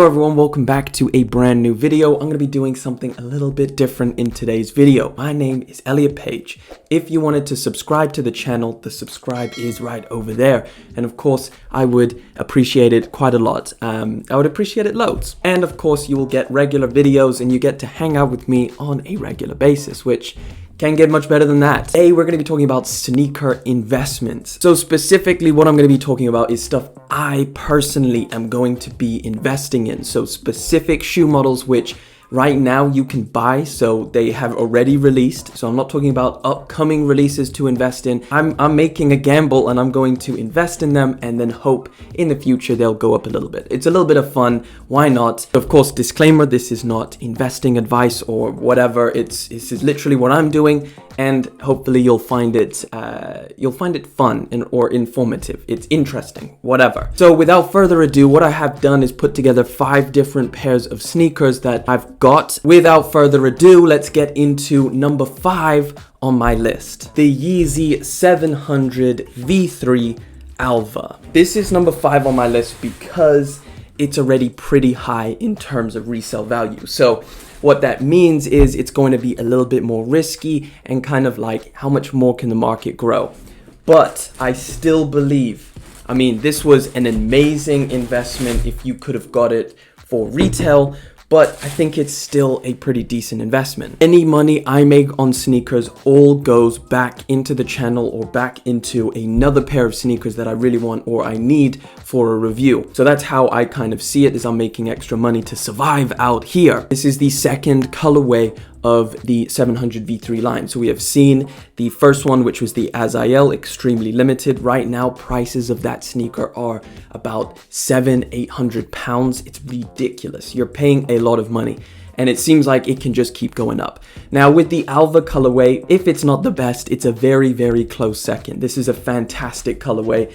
Hello everyone, welcome back to a brand new video. I'm going to be doing something a little bit different in today's video. My name is Elliot Page. If you wanted to subscribe to the channel, the subscribe is right over there. And of course, I would appreciate it quite a lot. I would appreciate it loads. And of course, you will get regular videos and you get to hang out with me on a regular basis, which can't get much better than that. Today, we're going to be talking about sneaker investments. So specifically, what I'm going to be talking about is stuff I personally am going to be investing in. So specific shoe models, which right now you can buy, so they have already released. So I'm not talking about upcoming releases to invest in. I'm making a gamble and I'm going to invest in them and then hope in the future they'll go up a little bit. It's a little bit of fun. Why not? Of course, disclaimer, this is not investing advice or whatever. This is literally what I'm doing, and hopefully you'll find it fun or informative. It's interesting, whatever. So without further ado, what I have done is put together 5 different pairs of sneakers that I've got. Without further ado, let's get into number 5 on my list. The Yeezy 700 V3 Alva. This is number 5 on my list because it's already pretty high in terms of resale value. So what that means is it's going to be a little bit more risky and kind of like how much more can the market grow. But I still believe, this was an amazing investment if you could have got it for retail, but I think it's still a pretty decent investment. Any money I make on sneakers all goes back into the channel or back into another pair of sneakers that I really want or I need for a review. So that's how I kind of see it, is I'm making extra money to survive out here. This is the second colorway of the 700 V3 line. So we have seen the first one, which was the Azael, extremely limited. Right now, prices of that sneaker are about £700-800. It's ridiculous. You're paying a lot of money, and it seems like it can just keep going up. Now with the Alva colorway, if it's not the best, it's a very, very close second. This is a fantastic colorway.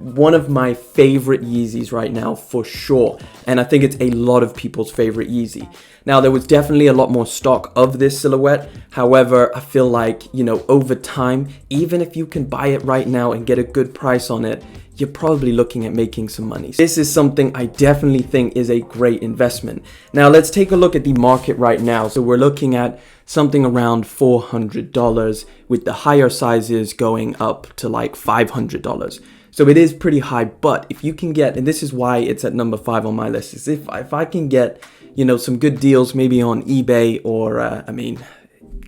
One of my favorite Yeezys right now for sure. And I think it's a lot of people's favorite Yeezy. Now there was definitely a lot more stock of this silhouette. However, I feel like, over time, even if you can buy it right now and get a good price on it, you're probably looking at making some money. This is something I definitely think is a great investment. Now let's take a look at the market right now. So we're looking at something around $400 with the higher sizes going up to like $500. So it is pretty high, but if you can get, and this is why it's at number 5 on my list, is if I can get, some good deals maybe on eBay or,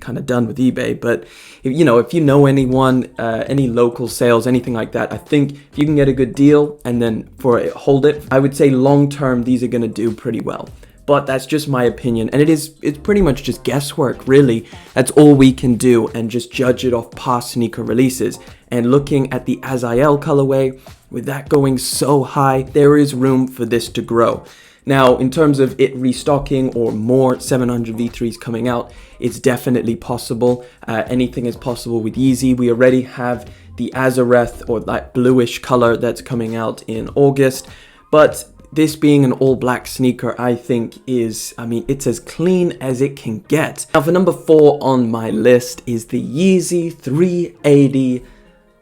kind of done with eBay, but if you know anyone, any local sales, anything like that, I think if you can get a good deal and then hold it, I would say long term these are going to do pretty well. But that's just my opinion, and it's pretty much just guesswork, really. That's all we can do, and just judge it off past sneaker releases. And looking at the Azael colorway, with that going so high, there is room for this to grow. Now, in terms of it restocking or more 700 V3s coming out, it's definitely possible. Anything is possible with Yeezy. We already have the Azareth, or that bluish color, that's coming out in August. But this being an all black sneaker, I think is, it's as clean as it can get. Now for number 4 on my list is the Yeezy 380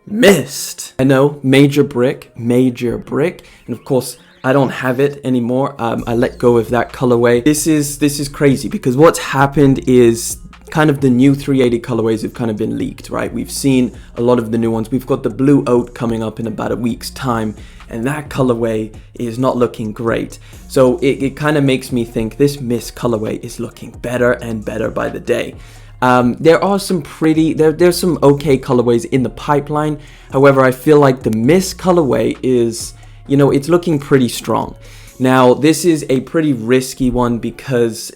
Mist. I know, major brick. And of course, I don't have it anymore. I let go of that colorway. This is crazy because what's happened is kind of the new 380 colorways have kind of been leaked, right? We've seen a lot of the new ones. We've got the blue oat coming up in about a week's time, and that colorway is not looking great. So it kind of makes me think this Mist colorway is looking better and better by the day. There are some there's some okay colorways in the pipeline. However, I feel like the Mist colorway is, it's looking pretty strong. Now, this is a pretty risky one because,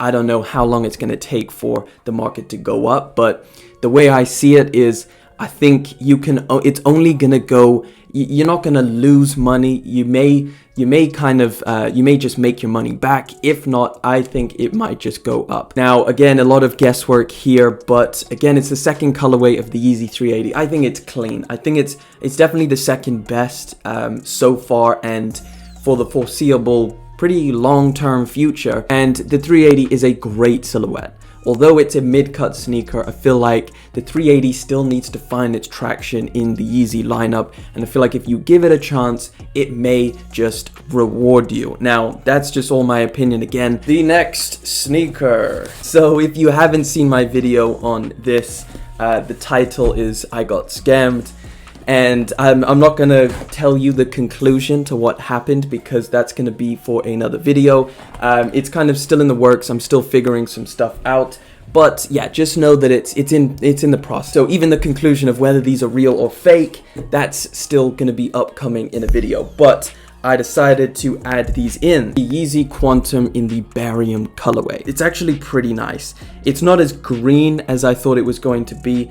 I don't know how long it's going to take for the market to go up, but the way I see it is I think it's only going to go, you're not going to lose money. You may just make your money back. If not, I think it might just go up. Now, again, a lot of guesswork here, but again, it's the second colorway of the Yeezy 380. I think it's clean. I think it's definitely the second best so far, and for the foreseeable, pretty long-term future. And the 380 is a great silhouette. although it's a mid-cut sneaker, I feel like the 380 still needs to find its traction in the Yeezy lineup, and I feel like if you give it a chance, it may just reward you. Now, that's just all my opinion again. The next sneaker. So if you haven't seen my video on this, the title is I Got Scammed. And I'm not going to tell you the conclusion to what happened because that's going to be for another video. It's kind of still in the works. I'm still figuring some stuff out. But yeah, just know that it's in the process. So even the conclusion of whether these are real or fake, that's still going to be upcoming in a video. But I decided to add these in. The Yeezy Quantum in the barium colorway. It's actually pretty nice. It's not as green as I thought it was going to be.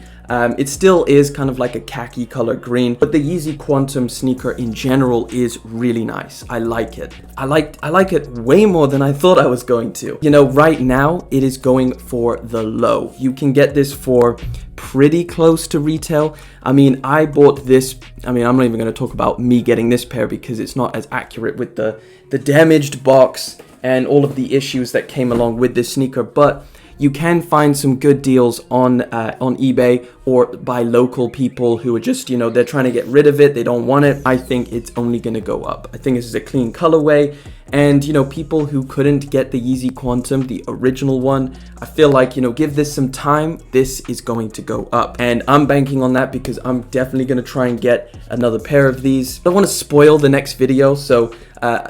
It still is kind of like a khaki color green, but the Yeezy Quantum sneaker in general is really nice. I like it. I like it way more than I thought I was going to. You know, right now it is going for the low. You can get this for pretty close to retail. I mean, I bought this. I mean, I'm not even going to talk about me getting this pair because it's not as accurate with the damaged box and all of the issues that came along with this sneaker, but you can find some good deals on eBay or by local people who are just, you know, they're trying to get rid of it. They don't want it. I think it's only going to go up. I think this is a clean colorway. And, you know, people who couldn't get the Yeezy Quantum, the original one, I feel like, you know, give this some time. This is going to go up. And I'm banking on that because I'm definitely going to try and get another pair of these. I don't want to spoil the next video. So,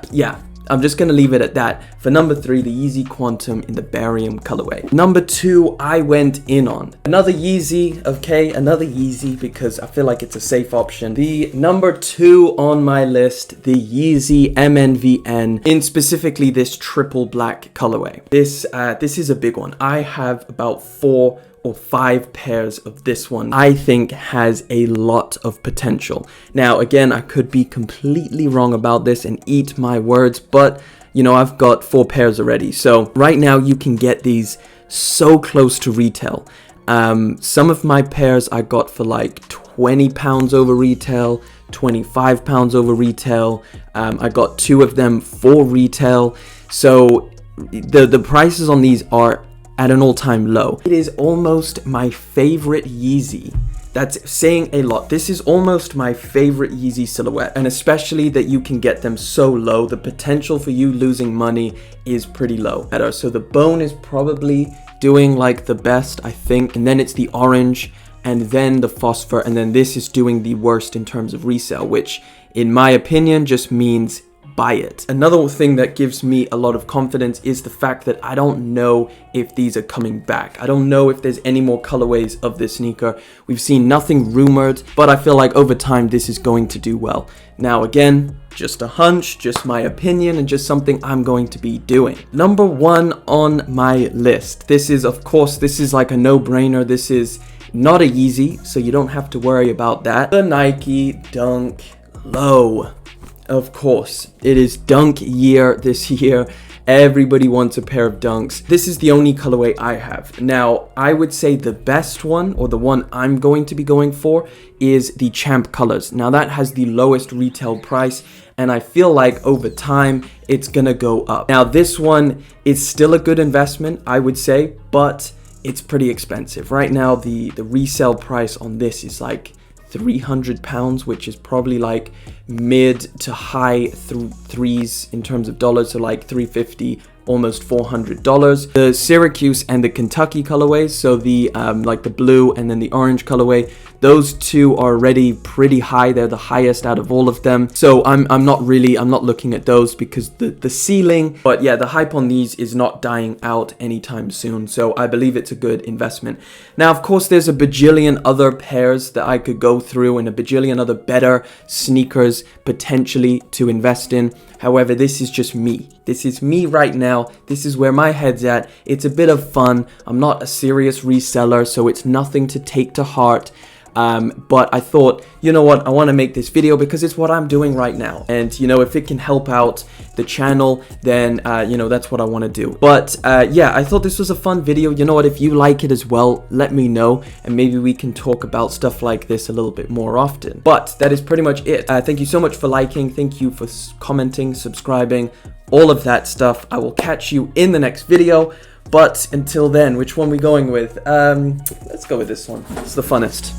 yeah. I'm just going to leave it at that. For number 3, the Yeezy Quantum in the barium colorway. Number 2, I went in on. Another Yeezy, okay? Another Yeezy because I feel like it's a safe option. The number 2 on my list, the Yeezy NMD in specifically this triple black colorway. This is a big one. I have about 4 or 5 pairs of this one. I think has a lot of potential. Now, again, I could be completely wrong about this and eat my words, but you know, I've got 4 pairs already. So right now you can get these so close to retail. Some of my pairs I got for like £20 over retail, £25 over retail. I got 2 of them for retail. So the prices on these are at an all-time low. It is almost my favorite Yeezy. That's saying a lot. This is almost my favorite Yeezy silhouette, and especially that you can get them so low. The potential for you losing money is pretty low. So the bone is probably doing like the best, I think, and then it's the orange, and then the phosphor, and then this is doing the worst in terms of resale, which in my opinion just means buy it. Another thing that gives me a lot of confidence is the fact that I don't know if these are coming back. I don't know if there's any more colorways of this sneaker. We've seen nothing rumored, but I feel like over time this is going to do well. Now again, just a hunch, just my opinion, and just something I'm going to be doing. Number 1 on my list. This is, of course, this is like a no-brainer. This is not a Yeezy, so you don't have to worry about that. The Nike Dunk Low. Of course, it is dunk year this year. Everybody wants a pair of dunks. This is the only colorway I have. Now, I would say the best one, or the one I'm going to be going for, is the Champ Colors. Now, that has the lowest retail price, and I feel like over time, it's gonna go up. Now, this one is still a good investment, I would say, but it's pretty expensive. Right now, the resale price on this is like £300, which is probably like mid to high threes in terms of dollars, so like $350, almost $400. The Syracuse and the Kentucky colorways, so the like the blue and then the orange colorway, those two are already pretty high. They're the highest out of all of them. So I'm not looking at those because the ceiling, but yeah, the hype on these is not dying out anytime soon. So I believe it's a good investment. Now, of course, there's a bajillion other pairs that I could go through and a bajillion other better sneakers potentially to invest in. However, this is just me. This is me right now. This is where my head's at. It's a bit of fun. I'm not a serious reseller, so it's nothing to take to heart. But I thought, you know what, I want to make this video because it's what I'm doing right now. And, you know, if it can help out the channel, then, you know, that's what I want to do. But, yeah, I thought this was a fun video. You know what, if you like it as well, let me know. And maybe we can talk about stuff like this a little bit more often. But that is pretty much it. Thank you so much for liking. Thank you for commenting, subscribing, all of that stuff. I will catch you in the next video. But until then, which one are we going with? Let's go with this one. It's the funnest.